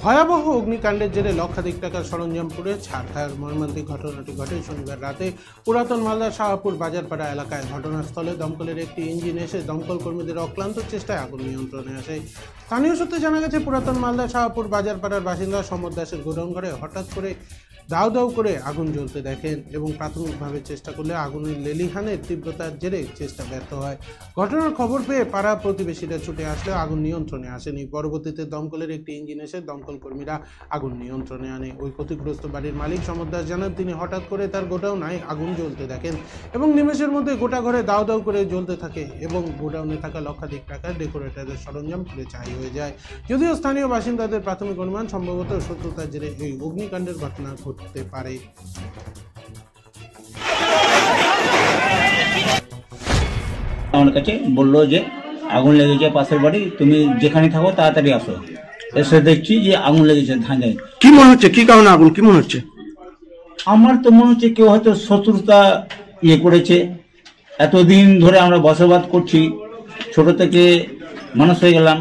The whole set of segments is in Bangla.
ভয়াবহ অগ্নিকাণ্ডের জেরে লক্ষাধিক টাকার সরঞ্জাম পুড়ে ছারখার মর্মান্তিক ঘটনাটি ঘটে শনিবার রাতে পুরাতন মালদার শাহপুর বাজারপাড়া এলাকায়। ঘটনাস্থলে দমকলের একটি ইঞ্জিন এসে দমকল কর্মীদের অক্লান্ত চেষ্টায় আগুন নিয়ন্ত্রণে আসে। স্থানীয় সূত্রে জানা গেছে, পুরাতন মালদার শাহপুর বাজারপাড়ার বাসিন্দা সমর দাসের গোডাউন ঘরে হঠাৎ করে দাউ দাউ করে আগুন জ্বলতে দেখেন এবং প্রাথমিকভাবে চেষ্টা করলে আগুনের লেলিহানের তীব্রতার জেরে চেষ্টা ব্যর্থ হয়। ঘটনার খবর পেয়ে পাড়া প্রতিবেশীরা ছুটে আসলেও আগুন নিয়ন্ত্রণে আসেনি। পরবর্তীতে দমকলের একটি ইঞ্জিন এসে দমকল কর্মীরা আগুন নিয়ন্ত্রণে আনে। ওই ক্ষতিগ্রস্ত বাড়ির মালিক সমর দাস জানান, তিনি হঠাৎ করে তার গোডাউনে আগুন জ্বলতে দেখেন এবং নিমেষের মধ্যে গোটা ঘরে দাউ দাউ করে জ্বলতে থাকে এবং গোডাউনে থাকা লক্ষাধিক টাকার ডেকোরেটরের সরঞ্জাম পুড়ে ছাই হয়ে যায়। যদিও স্থানীয় বাসিন্দাদের প্রাথমিক অনুমান, সম্ভবত শত্রুতার জেরে এই অগ্নিকাণ্ডের ঘটনা ঘটতে পারে। আমার কাছে বললো যে আগুন লেগেছে পাশের বাড়ি, তুমি যেখানে থাকো তাড়াতাড়ি আসো। এসে দেখছি যে আগুন লেগেছে ধানে। কি মনে হচ্ছে, কি কারণে আগুন, কি মনে হচ্ছে? আমার তো মনে হচ্ছে কেউ হয়তো শত্রুতা করেছে। এতদিন ধরে আমরা বসবাস করছি, ছোট থেকে মানুষ হয়ে গেলাম,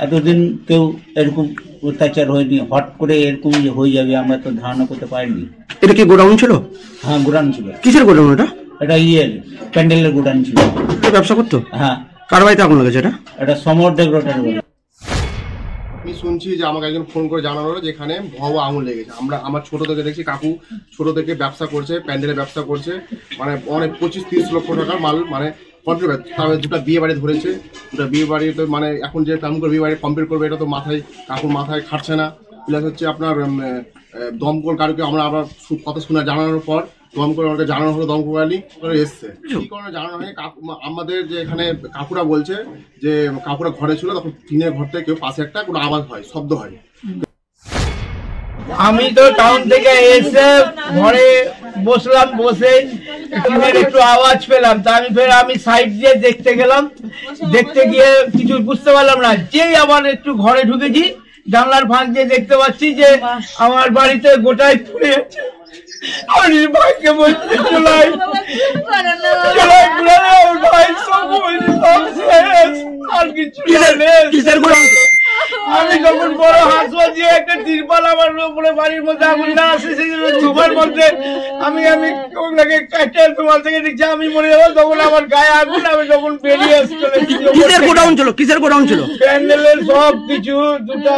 এতদিন কেউ এরকম অত্যাচার হয়নি। হট করে এরকম যে হয়ে যাবে আমরা তো ধারণা করতে পারিনি। এটা কি গোডাউন ছিল? হ্যাঁ, গোডাউন ছিল। কিসের গোডাউন এটা? এটা প্যান্ডেলের গোডাউন ছিল। ব্যবসা করতো? হ্যাঁ। কার বাড়িতে আগুন লেগেছে? এটা সমর ডেকোরেটর। আমি শুনছি যে আমাকে একজন ফোন করে জানানো হলো যে এখানে ভয়াবহ আগুন লেগেছে। আমার ছোট থেকে দেখছি কাকু ছোট থেকে ব্যবসা করছে, প্যান্ডেলের ব্যবসা করছে, মানে অনেক 25-30 লক্ষ টাকার মাল, মানে কমপ্লিট। তবে দুটো বিয়ে বাড়ি ধরেছে, দুটো বিয়ে বাড়ি তো মানে এখন যে কেমন করে বিয়ে বাড়ি কমপ্লিট করবে এটা তো কাকুর মাথায় খাটছে না। প্লাস হচ্ছে আপনার দমকল কারুকে আমরা আবার কথা শুনে জানানোর পর দমকল আমাকে জানানো হলো, দমকল এসছে। কি কারণে জানানো হয়, আমাদের যে এখানে কাকুরা বলছে যে কাকুরা ঘরে ছিল, তখন টিনের ঘর থেকে কেউ পাশে একটা কোনো আওয়াজ হয়, শব্দ হয়। আমি তো টাউন থেকে এসে ঘরে বসলাম, বসে টিনের একটু আওয়াজ পেলাম, তা আমি সাইড দিয়ে দেখতে গেলাম। দেখতে গিয়ে কিছু বুঝতে পারলাম না। যেই আবার একটু ঘরে ঢুকেছি, জানলার ফাঁক দিয়ে দেখতে পাচ্ছি যে আমার বাড়িতে গোটাই পুড়ে যাচ্ছে। আমি ভাইকে বলছি চলাই ভাই, আর কিছু আমি যখন বড় হাসপাতাল দিয়ে একটা তিরপাল আমার উপরে বাড়ির মধ্যে আগুন না আসে, সেই ধুমার মধ্যে আমি ওনাকে কাটে তোমার থেকে দেখছি আমি মরে যাবো, তখন আমার গায়ে আগুন। আমি যখন বেরিয়ে আসছি, কিসের গোডাউন ছিল? কিসের গোডাউন ছিল? প্যান্ডেলের সব কিছু, দুটা